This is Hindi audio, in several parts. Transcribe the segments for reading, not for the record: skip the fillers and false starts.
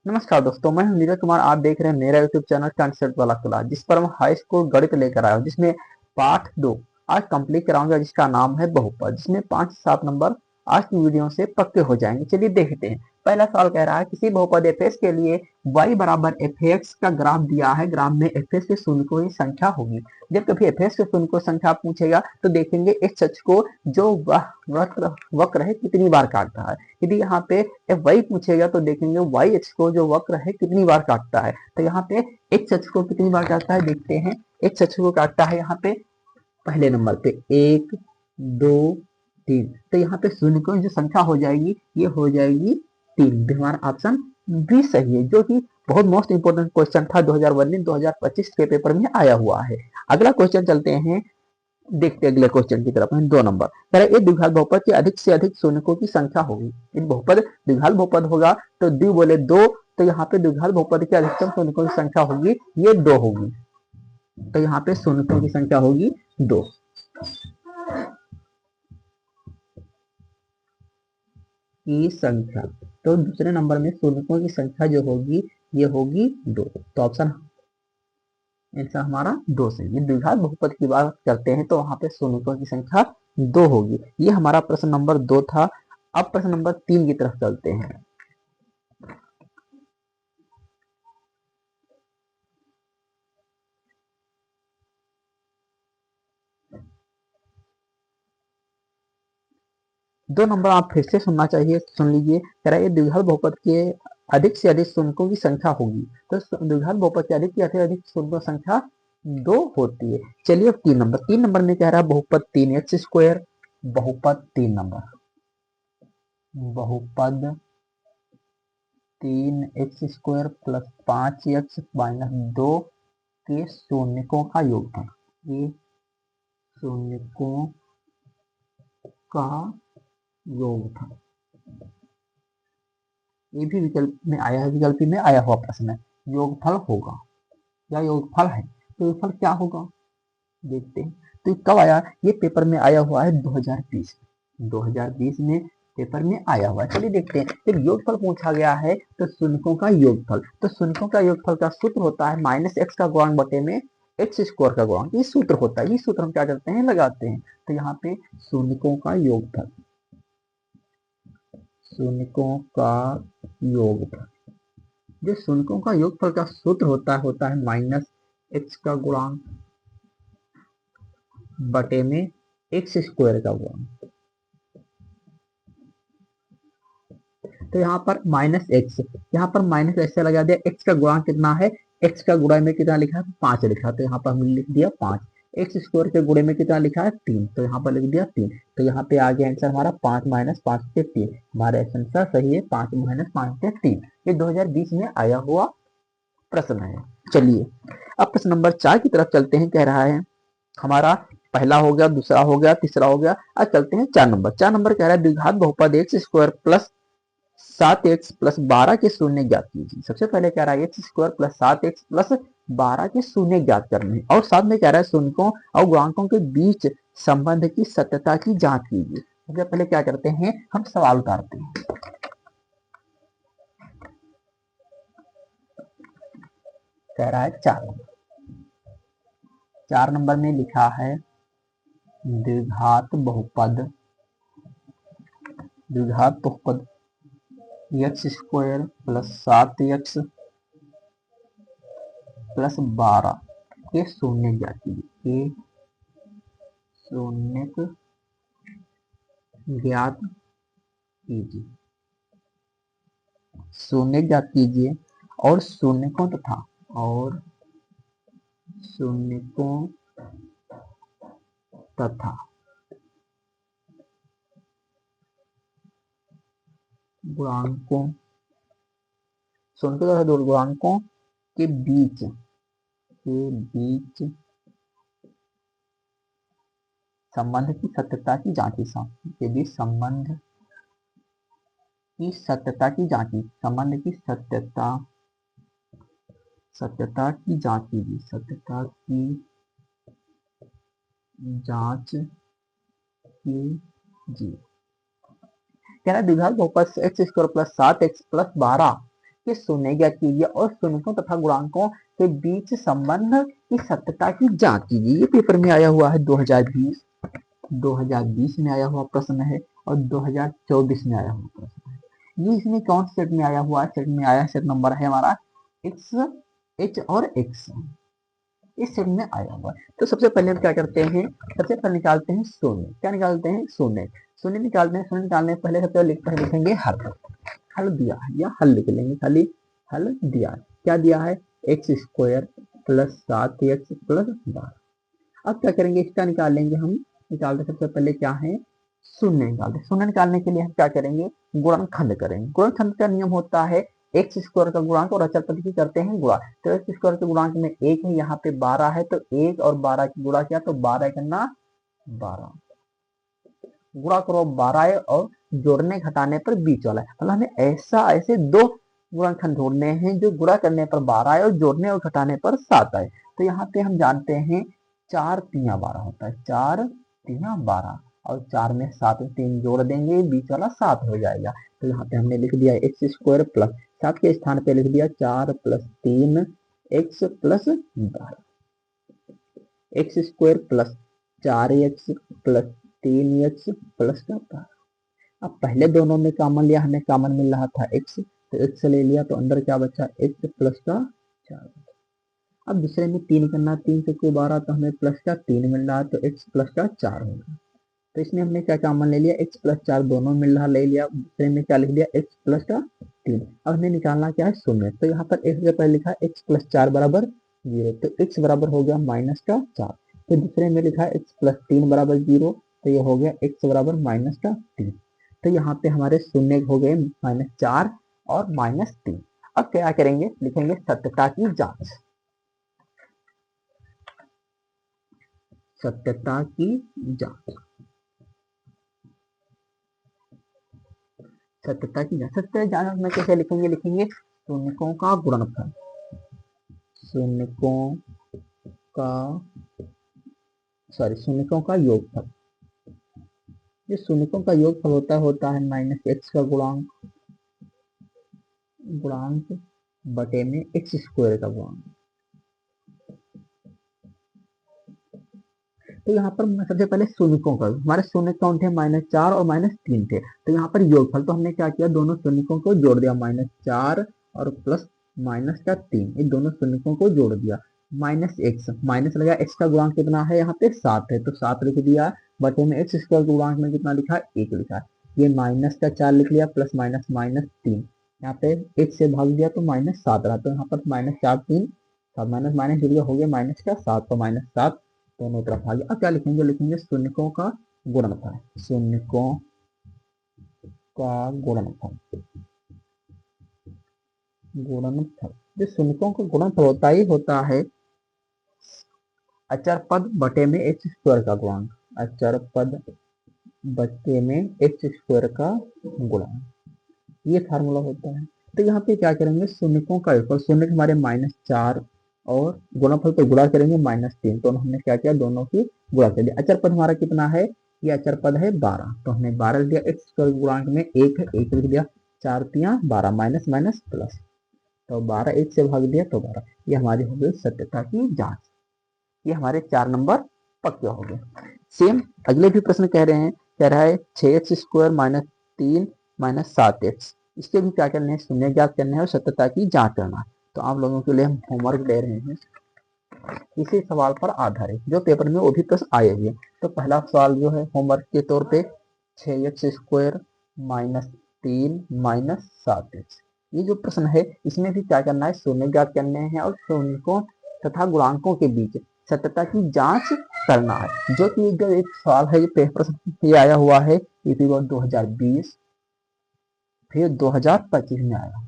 नमस्कार दोस्तों, मैं हूं नीरज कुमार। आप देख रहे हैं मेरा यूट्यूब चैनल कंसेप्ट वाला क्लास, जिस पर मैं हाई स्कूल गणित लेकर आया हूं, जिसमें पाठ 2 आज कंप्लीट कराऊंगा, जिसका नाम है बहुपद, जिसमें 5 से 7 नंबर आज की वीडियो से पक्के हो जाएंगे। चलिए देखते हैं। पहला सवाल कह रहा है किसी बहुपद एफ के लिए y बराबर एफ का ग्राफ दिया है। ग्राफ में एफ के शून्य की संख्या होगी। जब कभी एफ के शून्य को संख्या पूछेगा तो देखेंगे एक्स अक्ष को जो वक्र है कितनी बार काटता है। यदि यहाँ पे वही पूछेगा तो देखेंगे वाई एक्स को जो वक्र है कितनी बार काटता है। तो यहाँ पे एक्स अक्ष को कितनी बार काटता है देखते हैं। एक्स अक्ष को काटता है यहाँ पे पहले नंबर पे 1 2 3। तो यहाँ पे शून्य की जो संख्या हो जाएगी ये हो जाएगी 3। हमारा ऑप्शन बी सही है, जो कि बहुत मोस्ट इंपोर्टेंट क्वेश्चन था 2019-2025 के पेपर में आया हुआ है। अगला क्वेश्चन चलते हैं, देखते अगले क्वेश्चन की तरफ। 2 नंबर कह रहे एक द्विघात बहुपद की अधिक से अधिक शून्यों की संख्या होगी। एक बहुपद द्विघात बहुपद होगा तो द्वि बोले 2, तो यहाँ पे द्विघात बहुपद की अधिकतम शून्यों की संख्या होगी ये 2 होगी। तो यहाँ पे शून्यों की संख्या होगी 2। की संख्या, तो दूसरे नंबर में शून्यों की संख्या जो होगी ये होगी 2। तो ऑप्शन आंसर हमारा 2 से। ये द्विघात बहुपद की बात करते हैं तो वहां पे शून्यों की संख्या 2 होगी। ये हमारा प्रश्न नंबर 2 था। अब प्रश्न नंबर 3 की तरफ चलते हैं। दो नंबर आप फिर से सुनना चाहिए, सुन लीजिए। कह रहा है द्विघात बहुपद के अधिक से अधिक शून्यों की संख्या होगी। तो द्विघात बहुपद के अधिक से अधिक शून्यों की संख्या 2 होती है। चलिए अब 3 नंबर में कह रहा है बहुपद 3x²। बहुपद 3 नंबर, बहुपद 3x² प्लस 5x माइनस 2 के शून्यों का योगफल। ये शून्यों का योगफल, ये भी विकल्प में आया है, विकल्प में आया हुआ प्रश्न है। योगफल होगा या योगफल है, तो योगफल क्या होगा देखते हैं। तो कब आया, ये पेपर में आया हुआ है 2020 में पेपर में आया हुआ है। चलिए देखते हैं। जब योगफल पूछा गया है तो शून्यों का योगफल, तो शून्यों का योगफल का सूत्र होता है -x का गुणांक बटे में x² का गुणांक। ये सूत्र होता है, ये सूत्र हम क्या करते हैं लगाते हैं। तो यहाँ पे शून्यों का योगफल, शून्यों का योगफल, जो शून्यों का योगफल का सूत्र होता है -x का गुणांक बटे में x² का गुणांक। तो यहाँ पर -x, यहाँ पर -x से लगा दिया। x का गुणांक कितना है, x का गुणा में कितना लिखा है 5 लिखा, तो यहाँ पर हमने लिख दिया 5। x² के गुणे में कितना लिखा है 3, तो यहाँ पर लिख दिया 3। तो यहाँ पे आ गया आंसर हमारा 5 - 5 से 3। हमारा आंसर सही है 5 - 5 से 3। ये 2020 में आया हुआ प्रश्न है। चलिए अब प्रश्न नंबर 4 की तरफ चलते हैं। कह रहा है हमारा पहला हो गया, दूसरा हो गया, तीसरा हो गया। आज चलते हैं 4 नंबर। 4 नंबर कह रहा है द्विघात बहुपद x² प्लस 7x प्लस 12 के शून्य ज्ञात कीजिए। सबसे पहले कह रहा है x² प्लस 7x प्लस 12 के शून्य ज्ञात करने, और साथ में कह रहा है शून्यों और गुणांकों के बीच संबंध की सत्यता की जांच कीजिए। सबसे पहले क्या करते हैं, हम सवाल उतारते हैं। कह रहा है 4 नंबर में लिखा है द्विघात बहुपद x² प्लस 7x प्लस 12 के शून्य ज्ञात कीजिए। शून्य ज्ञात कीजिए, शून्य ज्ञात कीजिए और शून्यों तथा गुणांकों, शून्यों तथा दो गुणांकों के बीच संबंध की सत्यता की जांची। के बीच संबंध की सत्यता की जांची, संबंध की सत्यता की जांच कीजिए, सत्यता की जांच कीजिए। कह रहा है द्विघात बहुपद x² प्लस 7x प्लस 12 के शून्य ज्ञात कीजिए और शून्यों तथा गुणांकों के बीच संबंध की सत्यता की जांच कीजिए। ये पेपर में आया हुआ है 2020 में आया हुआ प्रश्न है और 2024 में आया हुआ प्रश्न है। ये इसमें कौन सेट में आया हुआ है? सेट में आया, सेट नंबर है हमारा एक्स, एच और एक्स, इस सेट में आया हुआ है। तो सबसे पहले हम क्या करते हैं, सबसे पहले निकालते हैं शून्य। क्या निकालते हैं? शून्य। शून्य निकालते हैं, शून्य निकालने से पहले सबसे पहले लिखेंगे हल। हल दिया है या हल लिख लेंगे, खाली हल दिया है। क्या दिया है? X square plus 7x plus 12। अब क्या करेंगे, इसका निकाल लेंगे हम। निकालते सबसे पहले क्या है? शून्य निकालते। शून्य निकालने के लिए हम क्या करेंगे? गुणनखंड करेंगे। गुणनखंड का नियम होता है एक्स स्क्वायर का गुणांक और अचर पद की करते हैं गुणा। तो एक्स स्क्वायर के गुणांक में 1 है, यहाँ पे 12 है, तो 1 और 12 की गुणा किया तो 12 करना 12, गुणा करो 12 और जोड़ने घटाने पर बीच वाला है। मतलब हमें ऐसे दो गुणनखंड ढूंढने हैं जो गुणा करने पर 12 आए और जोड़ने और घटाने पर 7 आए। तो यहाँ पे हम जानते हैं 4 तिया 12 होता है, 4 तिया 12 और 4 में 7 3 जोड़ देंगे, बीच वाला 7 हो जाएगा। तो यहाँ पे हमने लिख दिया एक्स स्क्वायर प्लस 7 के स्थान पे लिख दिया 4 plus 3 x plus 12। X square plus 4x plus 3x plus 12। अब पहले दोनों में कॉमन लिया, हमें कॉमन मिल रहा था x, तो x ले लिया तो अंदर क्या बचा? x प्लस का 4। अब दूसरे में 3 करना, 3 से को 12 तो हमें प्लस का 3 मिल रहा है, तो x प्लस का 4 होगा। तो इसमें हमने क्या कॉमन ले लिया? x प्लस 4 दोनों मिल रहा, ले लिया। दूसरे में क्या लिख दिया? x प्लस का 3। अब हमें निकालना क्या है? शून्य। तो यहाँ पर x जगह लिखा है x प्लस 4 बराबर 0, तो x बराबर हो गया माइनस का 4। तो दूसरे में लिखा है x प्लस 3 बराबर 0, तो ये हो गया x बराबर माइनस का 3। तो यहाँ पे हमारे शून्य हो गए -4 और -3। अब क्या करेंगे? लिखेंगे सत्यता की जांच। सत्यता की जांच, सत्यता की जांच। सत्यता की जांच में कैसे लिखेंगे? लिखेंगे शून्यों का गुणनफल, शून्यों का शून्यों का योगफल। ये शून्यों का योगफल होता है -x का गुणांक बटे में एक्स स्क्वायर का गुणांक। तो यहाँ पर सबसे पहले शून्यों का, हमारे शून्य काउंट है -4 और -3 थे, तो यहाँ पर योगफल तो हमने क्या किया? दोनों शून्यों को जोड़ दिया, -4 और प्लस माइनस का 3, ये दोनों शून्यों को जोड़ दिया। -x, माइनस लगा, x का गुणांक कितना है? यहाँ पे 7 है, तो 7 लिख दिया बटे में एक्स स्क्वायर गुणांक में कितना लिखा है? 1 लिखा है। ये माइनस का 4 लिख लिया, प्लस माइनस -3, यहाँ पे 1 से भाग दिया तो -7 रहा, तो यहाँ पर -4 3 7 माइनस माइनस जुड़ गया, हो गया माइनस का 7, तो -7 दोनों तरफ आ गया। अब क्या लिखेंगे? लिखेंगे शून्यों का गुणनफल, शून्यों का गुणनफल। गुणनफल, जो शून्यों का गुणनफल होता है अचर पद बटे में एक्स स्क्वायर का गुणांक, अचर पद बटे में एक्स स्क्वायर का गुणांक, ये फार्मूला होता है। तो यहाँ पे क्या करेंगे? शून्यों का योगफल, शून्य हमारे -4 और गुणनफल पे गुणा करेंगे -3, तो हमने क्या किया? दोनों की गुणा कर दिया। अचर पद हमारा कितना है? ये अचर पद है 12, तो हमने 12 लिख दिया, एक्स स्क्वायर गुणांक में 1 है, 1 लिख दिया, 4 तिया 12 माइनस माइनस प्लस, तो 12 1 से भाग दिया तो 12। ये हमारी हो गई सत्यता की जांच। ये हमारे 4 नंबर पक्के हो गए। सेम अगले भी प्रश्न कह रहे हैं, कह रहा है 6x स्क्वायर -3 -7x, इसके भी क्या करने हैं? शून्य ज्ञात करने हैं और सत्यता की जांच करना है। तो आप लोगों के लिए हम होमवर्क दे रहे हैं इसी सवाल पर आधारित, जो पेपर में वो भी प्रश्न आए हुए। तो पहला सवाल जो है होमवर्क के तौर पे 6x स्क्वायर -3 -7x, ये जो प्रश्न है इसमें भी क्या करना है? शून्य ज्ञात करने हैं और शून्यों तथा गुणांकों के बीच सत्यता की जांच करना है। जो कि जो एक सवाल है, ये पेपर ये आया हुआ है ईपी 2020, फिर 2025 में आया।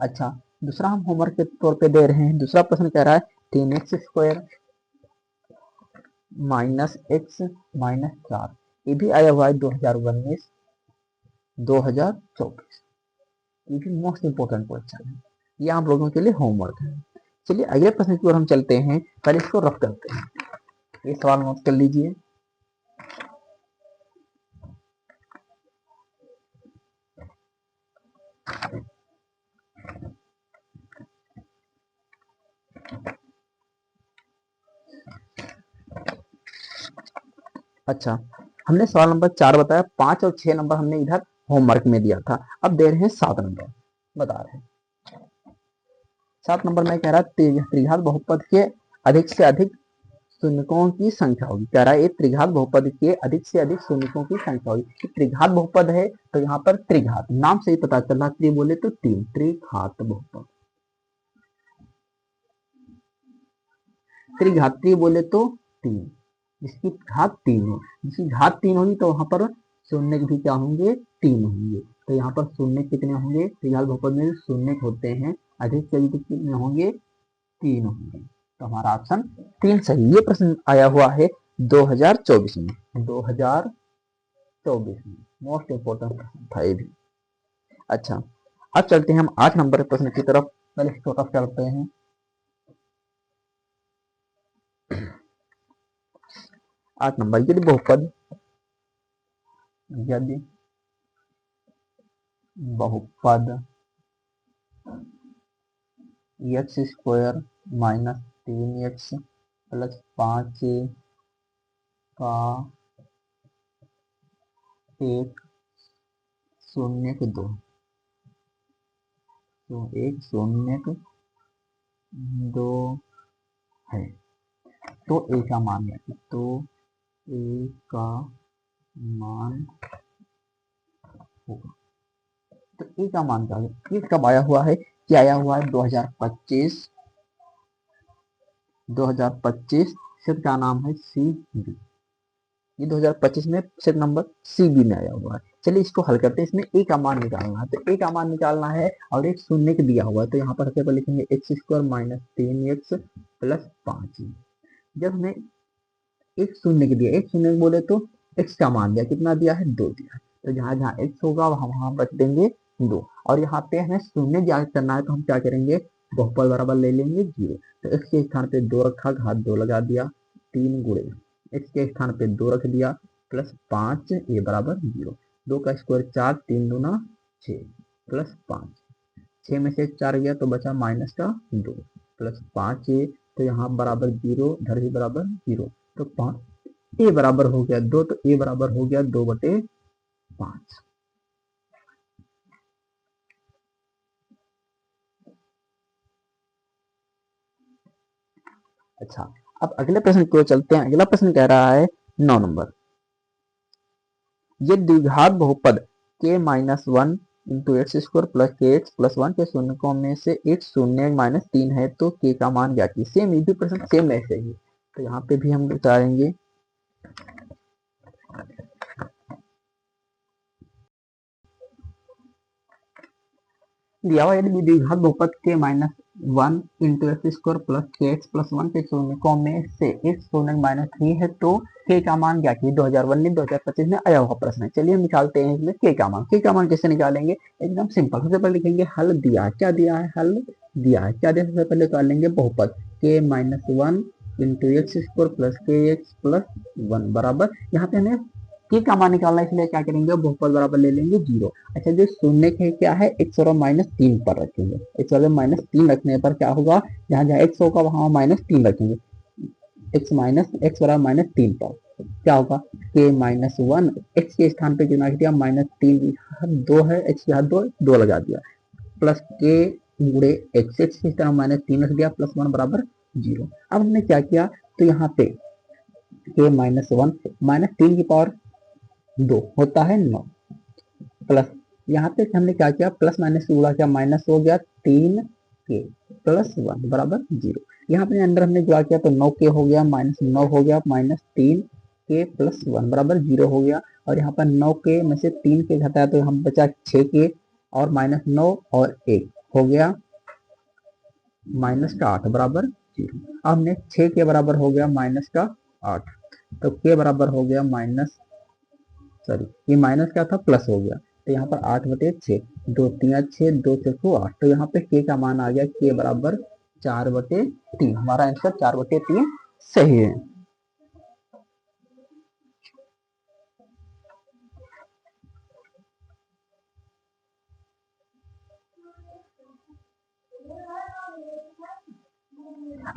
अच्छा, दूसरा हम होमवर्क के तौर पे दे रहे हैं। दूसरा प्रश्न कह रहा है 3x स्क्वायर -x -4, ये भी आया हुआ है 2019 2024, ये भी मोस्ट इंपोर्टेंट क्वेश्चन है, ये आप लोगों के लिए होमवर्क है। चलिए अगले प्रश्न की ओर हम चलते हैं, पहले इसको रफ करते हैं। ये सवाल नोट कर लीजिए। अच्छा, हमने सवाल नंबर 4 बताया, 5 और 6 नंबर हमने इधर होमवर्क में दिया था। अब दे रहे हैं 7 नंबर, बता रहे हैं 7 नंबर में कह रहा है त्रिघात बहुपद के अधिक से अधिक शून्यकों की संख्या होगी। कह रहा है एक त्रिघात बहुपद के अधिक से अधिक शून्यकों की संख्या होगी। त्रिघात बहुपद है तो यहाँ पर त्रिघात नाम से ही पता चल रहा, त्रि बोले तो 3, त्रिघात बहुपद। त्रिघाती बोले तो 3, जिसकी घात 3 हो, जिसकी घात 3 होगी तो वहां पर शून्य भी क्या होंगे, 3 होंगे। तो यहाँ पर शून्य कितने होंगे, त्रिघात बहुपद में शून्य होते हैं, अधिक से अधिक कितने होंगे, 3 होंगे। तो हमारा ऑप्शन 3 सही। ये प्रश्न आया हुआ है 2024 में, 2024 में मोस्ट इंपोर्टेंट प्रश्न था ये भी। अच्छा, अब चलते हैं हम 8 नंबर के प्रश्न की तरफ। पहले छोटा चलते हैं। 8 नंबर, यदि बहुपद, यदि बहुपद x square minus 3x plus 5 का एक शून्य दो, तो एक शून्य दो है, तो ए का मान है, तो ए का मान होगा। तो ए का मान क्या है, ये कब आया हुआ है, कि आया हुआ है 2025, 2025 सेट का नाम है सी बी। ये 2025 में सेट नंबर सी बी में आया हुआ है। चलिए इसको हल करते हैं। इसमें ए का मान निकालना है, तो ए का मान निकालना है और एक शून्य के दिया हुआ है, तो यहाँ पर सबसे पहले लिखेंगे x square minus 3x plus 5। जब हमें एक शून्य के दिया, एक शून्य बोले तो एक्स का मान दिया, कितना दिया है, 2 दिया है, तो जहां जहां एक्स होगा वहां रख देंगे 2। और यहाँ पे हमें शून्य ज्ञात करना है, तो हम क्या करेंगे, बहुपद बराबर ले लेंगे 0। तो एक्स के स्थान पे 2 रखा, घात 2 लगा दिया, 3 गुणे एक्स के स्थान पे 2 रख दिया प्लस 5 ए बराबर 0। 2 का स्क्वायर 4, 3 दूना 6 प्लस 5, 6 में से 4 गया तो बचा माइनस का 2 प्लस 5 ए, तो यहाँ बराबर 0, इधर भी बराबर 0, तो 5 ए बराबर हो गया 2, तो ए बराबर हो गया 2/5। अच्छा, अब अगले प्रश्न की ओर चलते हैं। अगला प्रश्न कह रहा है 9 नंबर, ये द्विघात बहुपद के minus 1 into x square plus के एक्स प्लस 1 के शून्यकों में से एक शून्य माइनस 3 है, तो के का मान क्या की। सेम ये भी प्रश्न सेम ऐसे ही, तो यहाँ पे भी हम बताएंगे। दिया हुआ यदि द्विघात बहुपद के minus 1 into x square plus के एक्स प्लस 1 के शून्यकों में से एक शून्य माइनस 3 है, तो के का मान क्या की। 2019-2025 में आया हुआ प्रश्न है। चलिए हम निकालते हैं इसमें के का मान। के का मान कैसे निकालेंगे, एकदम सिंपल। सबसे पहले लिखेंगे हल दिया है, क्या दिया है, हल दिया है, क्या दिया, सबसे पहले निकाल लेंगे बहुपद के minus 1 into x square plus के एक्स प्लस 1 बराबर, यहाँ पे हमें के का मान निकालना है, इसलिए क्या करेंगे, बहुपद बराबर ले लेंगे 0। अच्छा, जो शून्य के क्या है, एक्स और माइनस 3 पर रखेंगे। एक्स और माइनस 3 रखने पर क्या होगा, जहां जहां एक्स होगा वहां माइनस 3 रखेंगे। एक्स माइनस एक्स बराबर माइनस 3 पर क्या होगा, के माइनस 1, एक्स के स्थान पे कितना दिया, माइनस 3, 2 है, एक्स के हाथ 2, 2 लगा दिया, प्लस के गुणे एक्स, एक्स के स्थान माइनस 3 रख दिया, प्लस 1 बराबर 0। अब हमने क्या किया, तो यहाँ पे के माइनस 1 माइनस 3 की पावर 2 होता है 9, प्लस यहाँ पे हमने क्या किया, प्लस माइनस से गुणा किया, माइनस हो गया 3 के प्लस 1 बराबर 0। यहाँ पे अंदर हमने गुणा किया तो 9 के हो गया, माइनस 9 हो गया, माइनस 3 के प्लस 1 बराबर 0 हो गया। और यहाँ पर 9 के में से 3 के घटाया तो हम बचा 6 के, और माइनस 9 और 1 हो गया माइनस का 8 बराबर 0। अब हमने 6 के बराबर हो गया माइनस का 8, तो के बराबर हो गया माइनस, सॉरी ये माइनस का था, प्लस हो गया, तो यहाँ पर 8/6, 2×3 = 6, 2×4 = 8, तो यहाँ पे के का मान आ गया के बराबर 4/3। हमारा आंसर 4/3 सही है।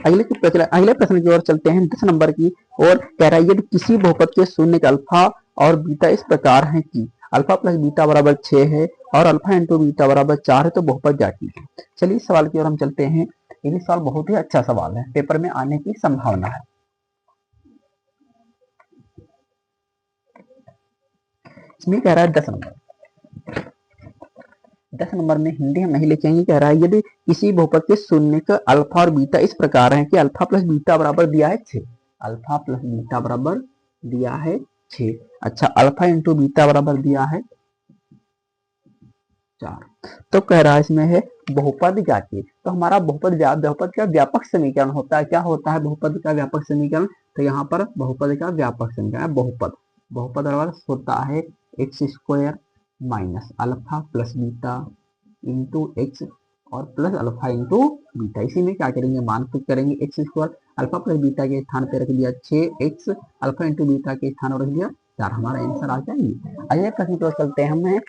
अगले प्रश्न की ओर चलते हैं 10 नंबर की। और कह रहा है यदि किसी बहुपद के शून्य के अल्फा और बीटा इस प्रकार है कि अल्फा प्लस बीटा बराबर 6 है और अल्फा इंटू बीटा बराबर 4 है तो बहुपद क्या कीजिए। चलिए इस सवाल की ओर हम चलते हैं। ये सवाल बहुत ही अच्छा सवाल है, पेपर में आने की संभावना है। इसमें कह रहा है 10 नंबर में हिंदी हम नहीं लिखेंगे। कह रहा है यदि किसी बहुपद के शून्य का अल्फा और बीटा इस प्रकार है कि अल्फा प्लस बीटा बराबर दिया है 6, अल्फा प्लस बीटा बराबर दिया है 6, अच्छा अल्फा इंटू बीटा बराबर दिया है 4, तो कह रहा है इसमें है बहुपद जाके। तो हमारा बहुपद का व्यापक समीकरण होता है। क्या होता है बहुपद का व्यापक समीकरण? तो यहाँ पर बहुपद का व्यापक समीकरण बहुपद बराबर होता है x square minus alpha plus beta into x और प्लस अल्फा इंटू बीटा। इसी में क्या करेंगे, मान फिक्स करेंगे। X square alpha plus beta के स्थान पे रख दिया 6x, अल्फा इंटू बीटा के स्थान पर रख दिया 4। हमारा आंसर आ जाएगी। अगले प्रश्न की ओर चलते हैं। हमें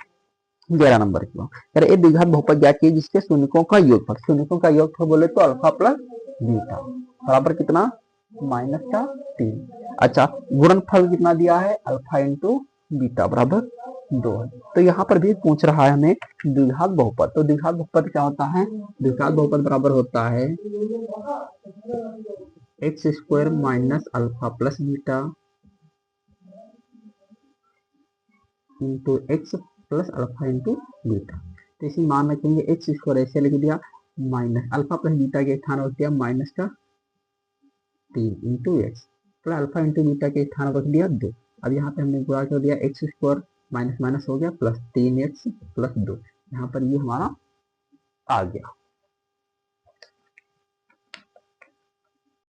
11 नंबर की ओर। एक द्विघात बहुपद ज्ञात कीजिए जिसके शून्यकों का योगफल, शून्यकों का योगफल बोले तो अल्फा प्लस बीटा बराबर कितना, -3। अच्छा गुणनफल कितना दिया है, अल्फा इंटू बीटा बराबर 2 है। तो यहाँ पर भी पूछ रहा है हमें द्विघात बहुपद। तो द्विघात बहुपद क्या होता है, द्विघात बहुपद बराबर होता है x square minus alpha plus beta into x plus alpha into beta. तो इसी मान रखेंगे एक्स स्क्वायर ऐसे लिख दिया माइनस अल्फा प्लस बीटा के स्थान रख दिया -3 into x plus alpha into beta के स्थान रख दिया 2। अब यहाँ पे हमने गुणा कर दिया एक्स स्क्वायर माइनस माइनस हो गया प्लस 3x प्लस 2। यहाँ पर ये हमारा आ गया।